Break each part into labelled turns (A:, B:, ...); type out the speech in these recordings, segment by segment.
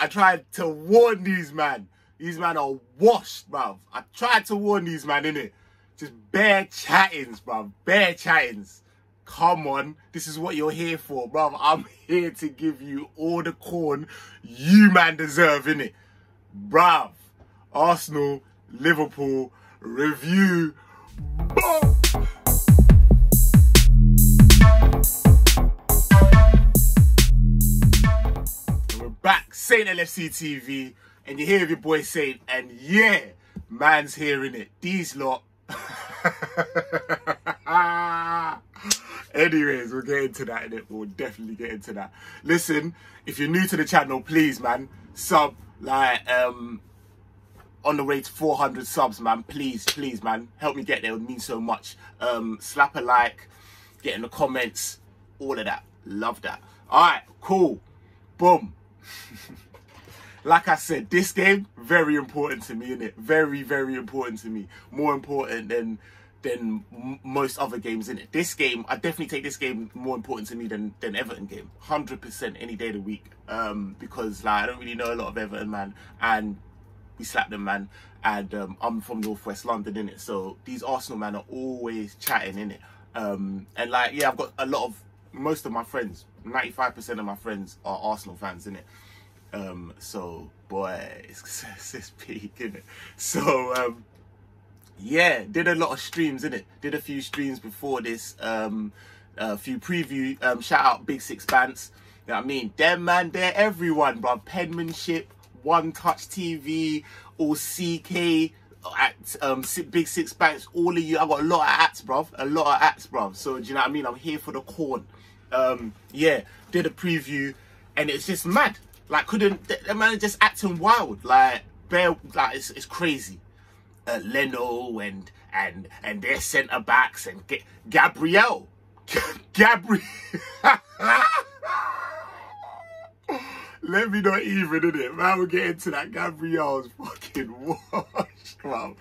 A: I tried to warn these man. These man are washed, bruv. I tried to warn these man, innit? Just bare chattings, bruv. Bare chattings. Come on. This is what you're here for, bruv. I'm here to give you all the corn you man deserve, innit? Bruv. Arsenal, Liverpool, review. Boom! Back, Saint LFCTV, and you're here with your boy Saint, and yeah, man's hearing it. These lot. Anyways, we'll get into that, innit? We'll definitely get into that. Listen, if you're new to the channel, please, man, sub, like, on the way to 400 subs, man. Please, man, help me get there. It would mean so much. Slap a like, get in the comments, all of that. Love that. All right, cool. Boom. Like I said, this game, very important to me, innit? Very, very important to me. More important than most other games, innit? This game, I definitely take this game more important to me than Everton game. 100% any day of the week. Because like, I don't really know a lot of Everton, man. And we slapped them, man. And I'm from Northwest London, innit? So these Arsenal, man, are always chatting, innit? And like, yeah, I've got most of my friends, 95% of my friends are Arsenal fans, innit? So boy, it's peak, innit? So yeah, did a lot of streams, innit? Did a few streams before this, a few preview, shout out Big Six Bands, you know what I mean? Them man, they're everyone, bruv. Penmanship, One Touch TV, all CK, at Big Six Banks, all of you. I got a lot of acts, bruv. A lot of acts, bruv. So do you know what I mean? I'm here for the corn. Yeah, did a preview, and it's just mad. Like, the man just acting wild. Like, it's crazy. Leno and their centre backs and Gabriel. Let me not even, innit? Man, we'll get into that. Gabriel's fucking washed, bruv.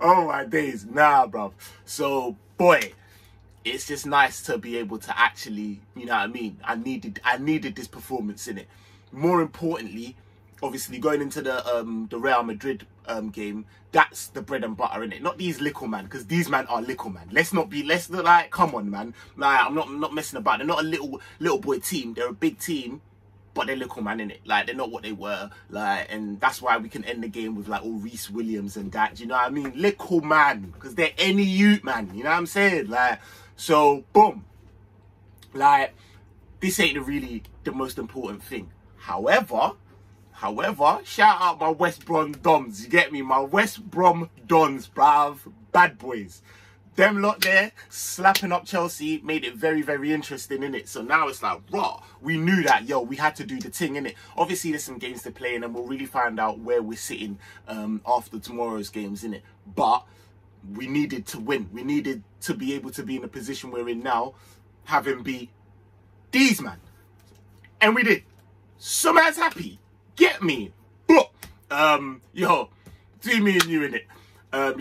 A: Oh my days. Nah, bruv. So, boy, it's just nice to be able to actually, you know what I mean? I needed this performance, innit? More importantly, obviously going into the Real Madrid game, that's the bread and butter, innit? Not these little man, because these man are little man. Let's like, come on, man. Like, I'm not messing about. They're not a little boy team. They're a big team, but they're little man, innit? Like, they're not what they were. Like, and that's why we can end the game with like all Reece Williams and that. Do you know what I mean? Little man, because they're any youth, man. You know what I'm saying? Like, so boom. Like, this ain't really the most important thing. However, shout out my West Brom Dons. You get me? My West Brom Dons, bruv. Bad boys. Them lot there, slapping up Chelsea, made it very, very interesting, innit? So now it's like, raw. We knew that, yo, we had to do the thing, innit? Obviously, there's some games to play, and then we'll really find out where we're sitting after tomorrow's games, innit? But we needed to win. We needed to be able to be in the position we're in now, having beat these, man. And we did. So man's happy. Get me. Yo, between me and you, innit?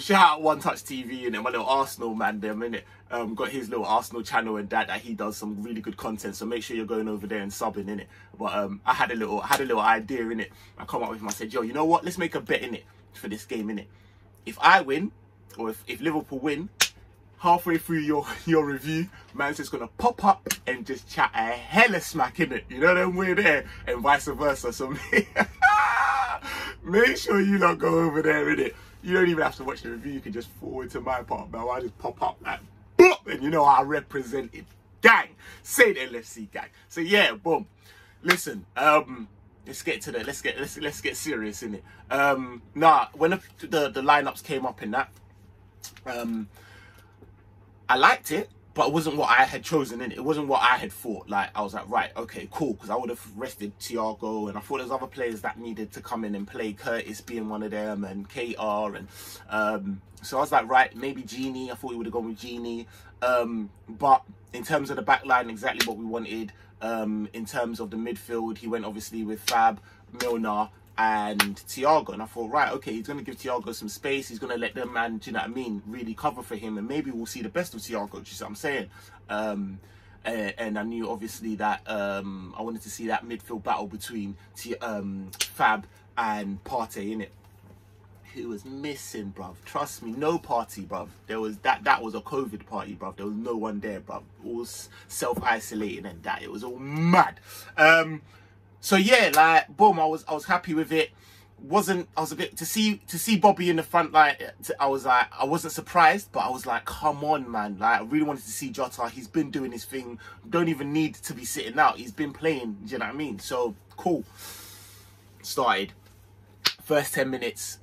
A: Shout out One Touch TV, and my little Arsenal man, them, innit? Got his little Arsenal channel and that he does some really good content. So make sure you're going over there and subbing, innit? But I had a little idea, innit? I come up with him. I said, yo, you know what? Let's make a bet, innit, for this game, innit? If I win, or if Liverpool win, halfway through your review, man's just gonna pop up and just chat a hella smack, innit? You know, then we're there, and vice versa. So make sure you not go over there, innit? You don't even have to watch the review. You can just forward to my part, man. I just pop up like, boom, and you know how I represent it. Gang, say the LFC gang. So yeah, boom. Listen, let's get to the let's get serious, innit? Nah, when the lineups came up in that, I liked it, but it wasn't what I had chosen, innit? It wasn't what I had thought. Like, I was like, right, okay, cool, because I would have rested Thiago, and I thought there's other players that needed to come in and play, Curtis being one of them, and KR, and so I was like, right, maybe Genie. I thought we would have gone with Genie, but in terms of the back line, exactly what we wanted. In terms of the midfield, he went obviously with Fab, Milner, and Thiago, and I thought, right, okay, he's going to give Thiago some space, he's going to let them, man, do you know what I mean, really cover for him, and maybe we'll see the best of Thiago, do you see what I'm saying? and I knew obviously that I wanted to see that midfield battle between Fab and Partey, innit? Who was missing, bruv. Trust me, no party, bruv. There was that was a COVID party, bruv. There was no one there, bruv. All self-isolating and that. It was all mad. So yeah, like boom, I was happy with it. I was a bit to see Bobby in the front line. I wasn't surprised, but I was like, come on, man. Like, I really wanted to see Jota. He's been doing his thing. Don't even need to be sitting out. He's been playing. Do you know what I mean? So cool. Started. First 10 minutes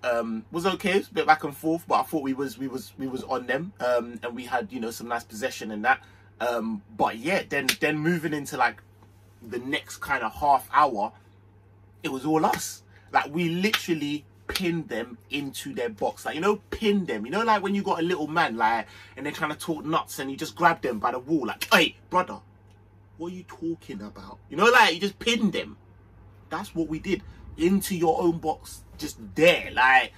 A: was okay. It was a bit back and forth, but I thought we was on them, and we had, you know, some nice possession and that. But yeah, then moving into like the next kind of half hour, it was all us. Like, we literally pinned them into their box. Like, you know, pinned them. You know, like when you got a little man, like, and they're trying to talk nuts, and you just grab them by the wall, like, hey, brother, what are you talking about? You know, like, you just pinned them. That's what we did. Into your own box, just there. Like,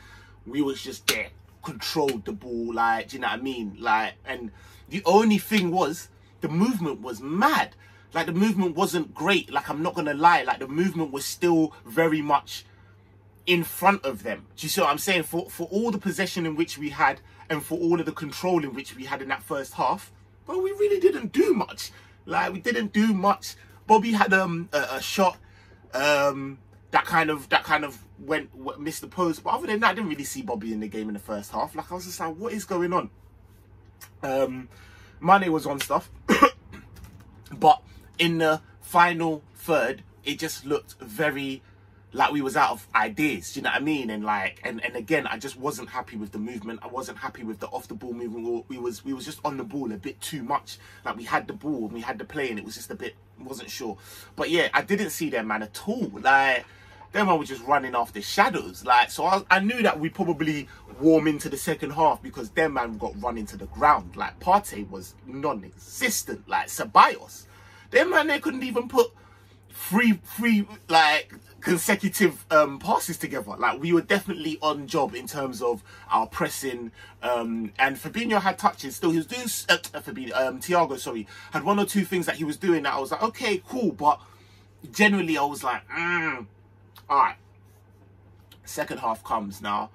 A: we was just there. Controlled the ball, like, do you know what I mean? Like, and the only thing was, the movement was mad. Like, the movement wasn't great. Like, I'm not gonna lie. Like, the movement was still very much in front of them. Do you see what I'm saying? For all the possession in which we had, and for all of the control in which we had in that first half, but we really didn't do much. Like, we didn't do much. Bobby had a shot that kind of missed the post, but other than that, I didn't really see Bobby in the game in the first half. Like, I was just like, what is going on? Mane was on stuff, but in the final third, it just looked very like we was out of ideas. Do you know what I mean? And like, and again, I just wasn't happy with the movement. I wasn't happy with the off the ball movement. We was just on the ball a bit too much. Like, we had the ball and we had the play, and it was just a bit, wasn't sure. But yeah, I didn't see them, man, at all. Like, them man were just running after shadows. Like, so I knew that we probably warm into the second half, because them man got run into the ground. Like, Partey was non-existent. Like, Ceballos, them man, they couldn't even put three like consecutive passes together. Like, we were definitely on job in terms of our pressing, and Fabinho had touches still. He was doing Thiago, sorry, had one or two things that he was doing that I was like, okay, cool, but generally I was like, all right. Second half comes now,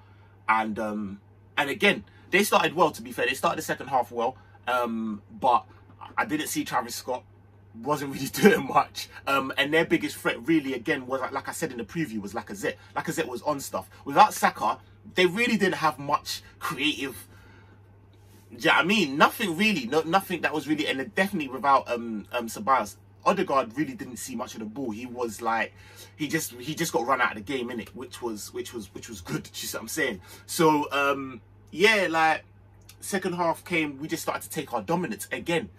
A: and again, they started well, to be fair. They started the second half well, but I didn't see Travis Scott. Wasn't really doing much, and their biggest threat really, again, was like I said in the preview, was Lacazette. Lacazette was on stuff. Without Saka, they really didn't have much creative. Do you know what I mean? Nothing really, nothing that was really, and definitely without Ceballos. Odegaard really didn't see much of the ball. He was like, he just got run out of the game, innit, which was good. Do you see what I'm saying? So yeah, like, second half came, we just started to take our dominance again.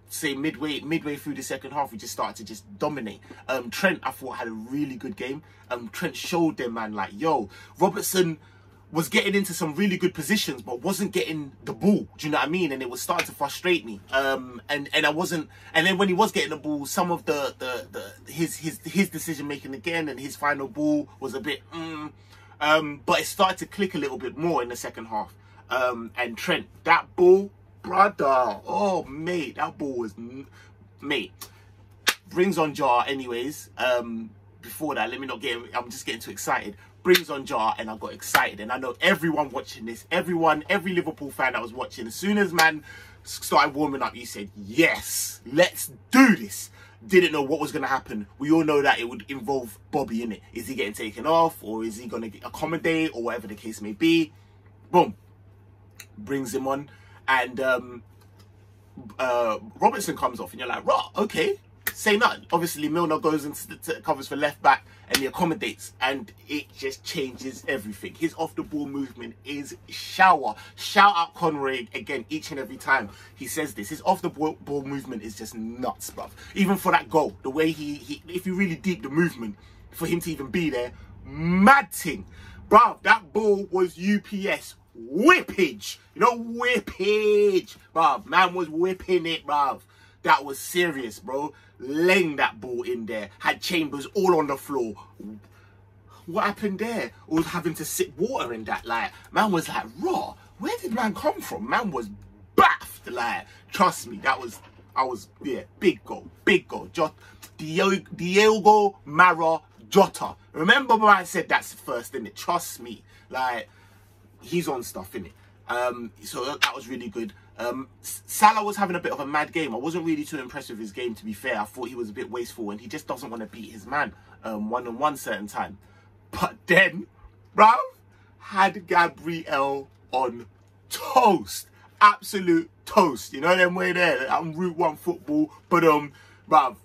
A: Say midway through the second half, we just started to just dominate. Trent, I thought, had a really good game. Trent showed them, man, like, yo, Robertson was getting into some really good positions, but wasn't getting the ball. Do you know what I mean? And it was starting to frustrate me. And I wasn't. And then when he was getting the ball, some of his decision making again, and his final ball was a bit. But it started to click a little bit more in the second half. And Trent, that ball, brother, oh mate, that ball was, mate, brings on Jar. Anyways, before that, let me not get, I'm just getting too excited. Brings on Jar, and I got excited, and I know everyone watching this, every Liverpool fan that was watching, as soon as man started warming up, you said, yes, let's do this. Didn't know what was going to happen. We all know that it would involve Bobby in it. Is he getting taken off, or is he going to accommodate, or whatever the case may be? Boom, brings him on. And Robertson comes off, and you're like, right, okay, say nothing. Obviously, Milner goes into covers for left back, and he accommodates, and it just changes everything. His off-the-ball movement is shower. Shout out Conroy again, each and every time he says this. His off-the-ball movement is just nuts, bruv. Even for that goal, the way he if you really deep the movement, for him to even be there, mad thing. Bruv, that ball was UPS. Whippage, you know, whippage, bruv. Man was whipping it, bruv. That was serious, bro. Laying that ball in there. Had Chambers all on the floor. What happened there? Was having to sip water in that. Like, man was like, raw. Where did man come from? Man was baffed. Like, trust me, that was yeah, big goal. Diego Mara Jota. Remember when I said that's first, innit? Trust me. Like, he's on stuff, innit? So that was really good. Salah was having a bit of a mad game. I wasn't really too impressed with his game, to be fair. I thought he was a bit wasteful and he just doesn't want to beat his man one-on-one certain time. But then, bruv, had Gabriel on toast. Absolute toast. You know them way there? I'm Route 1 football. But, bruv,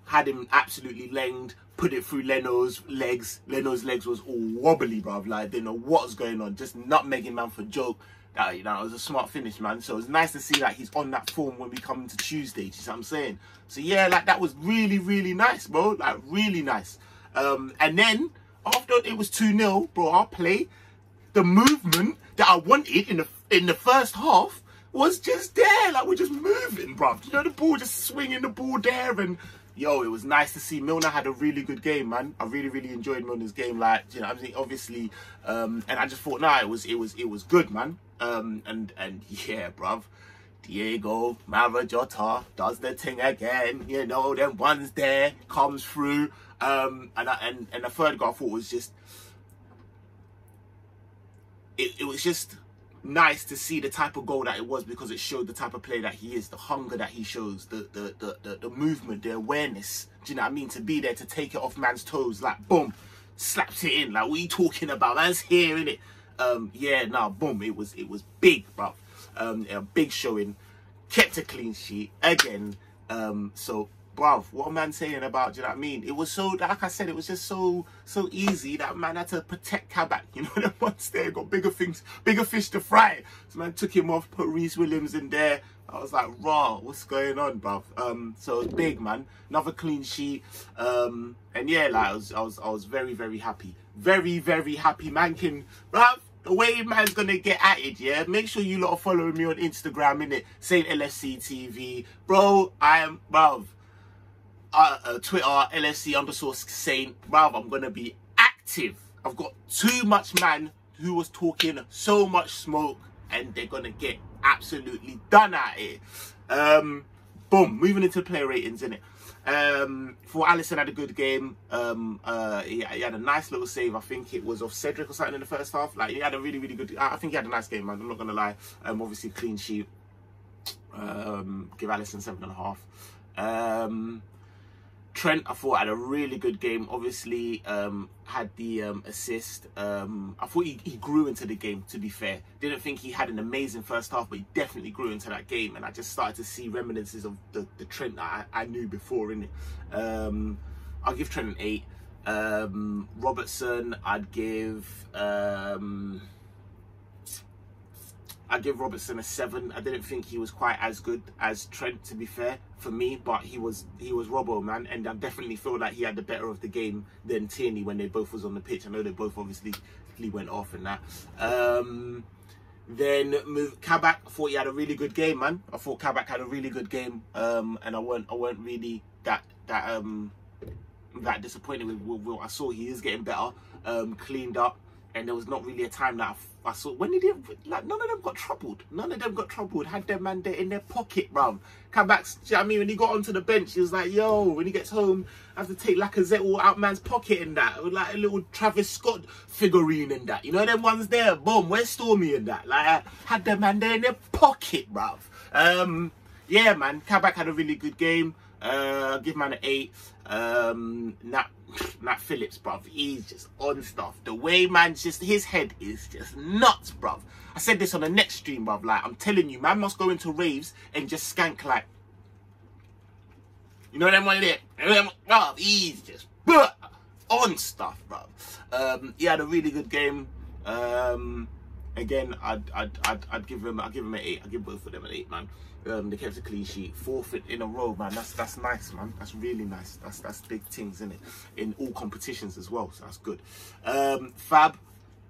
A: had him absolutely lenged. Put it through Leno's legs. Leno's legs was all wobbly, bruv. Like, didn't know what was going on. Just nutmegging man for joke. That, you know, it was a smart finish, man. So it's nice to see that he's on that form when we come into Tuesday. You see what I'm saying? So yeah, like that was really, really nice, bro. Like really nice. And then after it was 2-0, bro, our play, the movement that I wanted in the first half was just there. Like we're just moving, bro. You know, the ball just swinging the ball there, and yo, it was nice to see. Milner had a really good game, man. I really, really enjoyed Milner's game. Like, you know, I mean, obviously, and I just thought, nah, it was good, man. And yeah, bruv, Diego Mara Jota does the thing again. You know, then one's there, comes through. And the third goal I thought was just, it was just nice to see the type of goal that it was, because it showed the type of player that he is, the hunger that he shows, the movement, the awareness. Do you know what I mean? To be there, to take it off man's toes, like boom, slaps it in. Like, what are you talking about? Man's here, innit? Yeah, nah, boom, it was big, bruv. A big showing, kept a clean sheet again. So, bruv, what a man saying about, do you know what I mean? It was so, like I said, it was just so easy that man had to protect Kabak. You know, that once there got bigger fish to fry. So man took him off, put Reece Williams in there. I was like, raw, what's going on, bruv? So it was big, man. Another clean sheet. And yeah, like I was very, very happy. Very, very happy, man. Bruv, the way man's gonna get at it, yeah? Make sure you lot are following me on Instagram, innit? Saying LFCTV. Bro, I am, bruv. Twitter, LFC_Saint. Bruv, I'm gonna be active. I've got too much man who was talking so much smoke, and they're gonna get absolutely done at it. Boom, moving into player ratings, innit? For Alisson had a good game. He had a nice little save. I think it was off Cedric or something in the first half. Like, he had a really, really good, I think he had a nice game, man. I'm not gonna lie. Obviously clean sheet. Give Alisson 7.5. Trent, I thought, had a really good game. Obviously, had the assist. I thought he grew into the game, to be fair. Didn't think he had an amazing first half, but he definitely grew into that game. And I just started to see reminiscences of the Trent that I knew before, innit? I'll give Trent an 8. Robertson, I'd give Robertson a 7. I didn't think he was quite as good as Trent, to be fair, for me, but he was Robbo, man, and I definitely feel like he had the better of the game than Tierney when they both was on the pitch. I know they both obviously went off and that. Then Kabak, I thought he had a really good game, man. I thought Kabak had a really good game, and I weren't really that disappointed with what I saw. He is getting better, cleaned up. And there was not really a time that I saw when they did, like, none of them got troubled. None of them got troubled. Had their man there in their pocket, bruv. Come back, do you know what I mean? When he got onto the bench, he was like, yo, when he gets home, I have to take Lacazette all out man's pocket and that. With like a little Travis Scott figurine and that. You know, them ones there, boom, where's Stormy and that? Like, had their man there in their pocket, bruv. Yeah, man, Kabak had a really good game. Give man an 8. Nat Phillips, bruv, he's just on stuff. The way man's just, his head is just nuts, bruv. I said this on the next stream, bruv. Like, I'm telling you, man must go into raves and just skank like, you know them one there? Bruv, he's just on stuff, bruv. He had a really good game. Again, I'd give him an 8. I'd give both of them an 8, man. They kept a clean sheet, 4th in a row, man. That's nice, man. That's really nice. That's big things, isn't it? In all competitions as well, so that's good. Fab,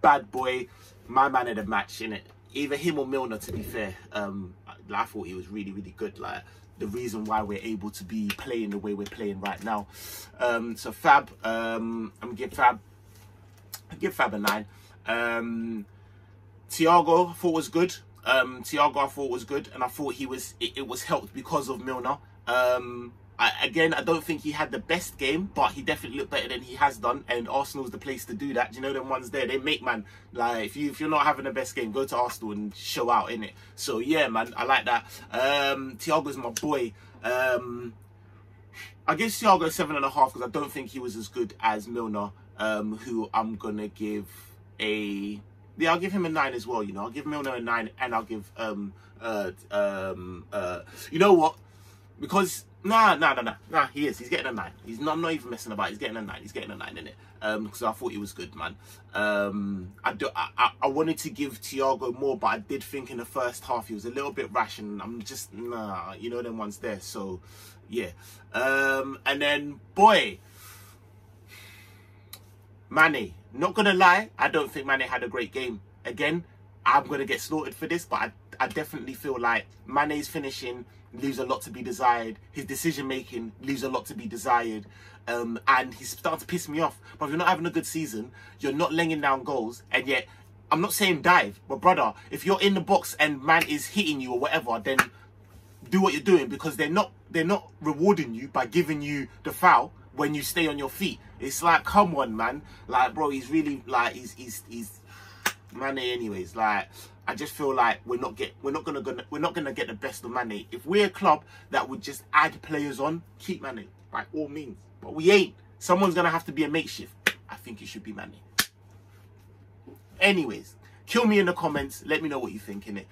A: bad boy, my man of the match, innit? Either him or Milner, to be fair. I thought he was really, really good. Like, the reason why we're able to be playing the way we're playing right now. So Fab, I'm gonna give Fab a 9. Thiago, I thought was good. Thiago I thought was good, and I thought it was helped because of Milner. Again, I don't think he had the best game, but he definitely looked better than he has done, and Arsenal's the place to do that. Do you know them ones there? They make, man, like, if you're not having the best game, go to Arsenal and show out, innit? So, yeah, man, I like that. Thiago's my boy. I give Thiago 7.5 because I don't think he was as good as Milner, who I'm going to give a... Yeah, I'll give him a 9 as well, you know. I'll give Milner a 9, and I'll give... you know what? Because... Nah, he is. He's getting a 9. I'm not even messing about. He's getting a 9. He's getting a 9, innit? Because I thought he was good, man. I wanted to give Thiago more, but I did think in the first half he was a little bit rash, and I'm just, nah, you know them ones there. So, yeah. And then, boy, Mane. Not going to lie, I don't think Mane had a great game. Again, I'm going to get slaughtered for this, but I definitely feel like Mane's finishing leaves a lot to be desired. His decision-making leaves a lot to be desired. And he's starting to piss me off. But if you're not having a good season, you're not laying down goals, and yet, I'm not saying dive, but brother, if you're in the box and man is hitting you or whatever, then do what you're doing, because they're not rewarding you by giving you the foul when you stay on your feet. It's like, come on, man. Like, bro, he's really, like, he's Mane anyways. Like, I just feel like we're not gonna get the best of Mane. If we're a club that would just add players on, keep Mane by all means. But we ain't. Someone's gonna have to be a makeshift. I think it should be Mane. Anyways, kill me in the comments. Let me know what you think, innit?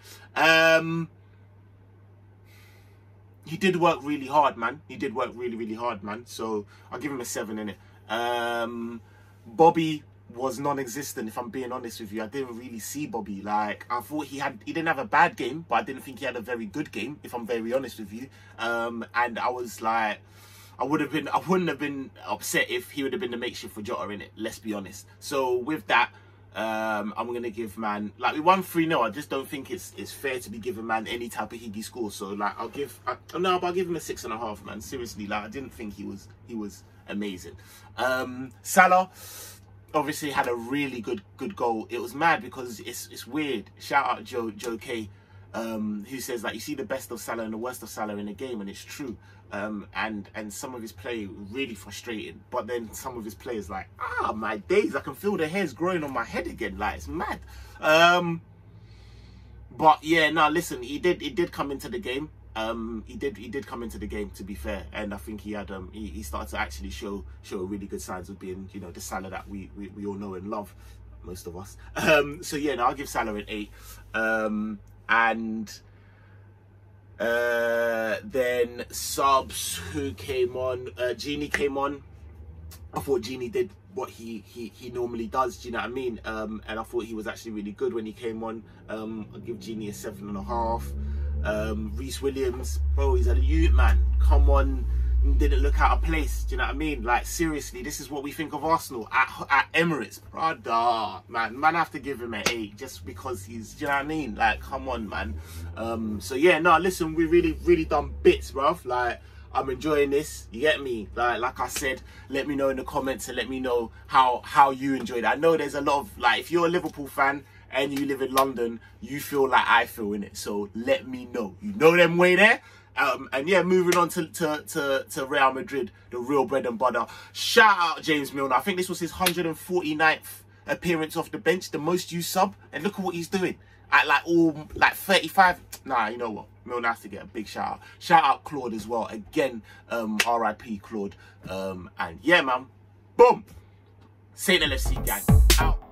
A: He did work really hard, man. He did work really hard, man. So I'll give him a 7, innit? Bobby was non-existent, if I'm being honest with you. I didn't really see Bobby. Like, I thought he didn't have a bad game, but I didn't think he had a very good game, if I'm very honest with you. And I was like, I wouldn't have been upset if he would have been the makeshift for Jota, innit? Let's be honest. So with that, I'm gonna give man, like, we won 3-0. I just don't think it's fair to be giving man any type of higgy score. So like, I'll give him a 6.5, man. Seriously, like, I didn't think he was amazing. Salah obviously had a really good goal. It was mad because it's weird. Shout out Joe K, who says, like, you see the best of Salah and the worst of Salah in a game, and it's true. And some of his play really frustrating, but then some of his players, like, my days, I can feel the hairs growing on my head again. Like, it's mad. But yeah, no, listen, he did come into the game. He did come into the game, to be fair, and I think he had he started to actually show really good signs of being, you know, the Salah that we all know and love, most of us. So yeah, no, I'll give Salah an 8. And then subs who came on, Genie came on. I thought Genie did what he normally does, do you know what I mean? And I thought he was actually really good when he came on. I'll give Genie a 7.5. Reece Williams, bro, he's a youth, man. Come on, didn't look out of place, do you know what I mean? Like, seriously, this is what we think of Arsenal at Emirates, brother. Man, I have to give him an 8 just because he's, do you know what I mean? Like, come on, man. So yeah, no, listen, we really done bits, bruv. Like, I'm enjoying this, you get me? Like I said, let me know in the comments and let me know how you enjoyed it. I know there's a lot of, like, if you're a Liverpool fan and you live in London, you feel like I feel in it. So let me know. You know them way there. And yeah, moving on to Real Madrid, the real bread and butter. Shout out James Milner. I think this was his 149th appearance off the bench, the most used sub. And look at what he's doing. At like 35. Nah, you know what? Milner has to get a big shout out. Shout out Claude as well. Again, RIP Claude. And yeah, man. Boom. Saint LFC gang. Out.